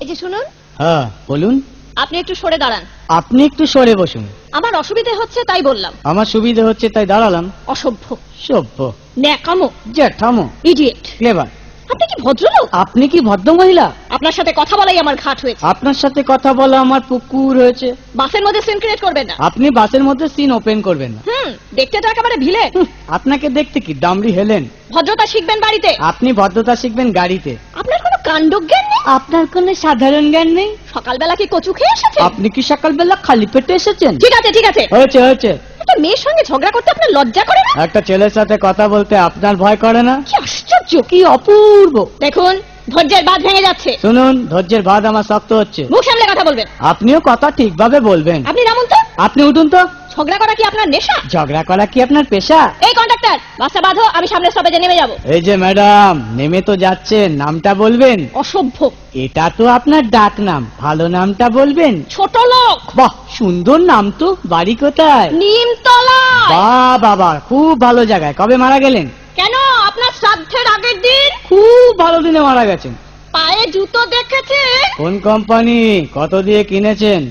এই যে শুনুন। হ্যাঁ বলুন। আপনি একটু সরে দাঁড়ান। আপনি একটু সরে বসুন। আমার অসুবিধে হচ্ছে তাই বললাম। আমার সুবিধা হচ্ছে তাই দাঁড়ালাম। অসভ্য, সভ্য, ন্যাকামো, জ্যাঠামো, ইডিয়েট। ক্লেভার। আপনি কি ভদ্রলোক? আপনি কি ভদ্র মহিলা? আপনার সাথে কথা বলাই আমার ঘাট হয়েছে। আপনার সাথে কথা বলা আমার পুকুর হয়েছে। বাসের মধ্যে সিন ক্রিয়েট করবেন না। আপনি বাসের মধ্যে সিন ওপেন করবেন না। দেখতে তো একেবারে ভিলে। আপনাকে দেখতে কি ডামরি হেলেন? ভদ্রতা শিখবেন বাড়িতে। আপনি ভদ্রতা শিখবেন গাড়িতে। আপনার কোনো কাণ্ডজ্ঞান নেই। আপনার কোনো সাধারণ জ্ঞান নেই। সকালবেলা কি কচু খেয়ে এসেছেন? আপনি কি সকালবেলা খালি পেটে এসেছেন? ঠিক আছে ঠিক আছে। হয়েছে হয়েছে। একটা মেয়ের সঙ্গে ঝগড়া করতে আপনার লজ্জা করে না? একটা ছেলের সাথে কথা বলতে আপনার ভয় করে না? কি আশ্চর্য, কি অপূর্ব। দেখুন ধৈর্যের বাঁধ ভেঙে যাচ্ছে। শুনুন, ধৈর্যের বাঁধ আমার শক্ত হচ্ছে। মুখ সামলে কথা বলবেন। আপনিও কথা ঠিকভাবে বলবেন। আপনি নামুন তো। আপনি উঠুন তো। ঝগড়া করা কি আপনার নেশা? ঝগড়া করা কি আপনার পেশা? এই কন্ডাক্টর, বাসটা বাঁধো, আমি সামনের স্টপেজে নেমে যাব। এই যে ম্যাডাম, নেমে তো যাচ্ছেন, নামটা বলবেন। অসভ্য। এটা তো আপনার ডাক নাম, ভালো নামটা বলবেন। ছোট লোক। বাহ, সুন্দর নাম তো। বাড়ি কোথায়? নিমতলা। বাহ বাবা, খুব ভালো জায়গায়। কবে মারা গেলেন? কেন, আপনার শ্রাদ্ধের আগের দিন। খুব ভালো দিনে মারা গেছেন। পায়ে জুতো দেখেছে? কোন কোম্পানি? কত দিয়ে কিনেছেন?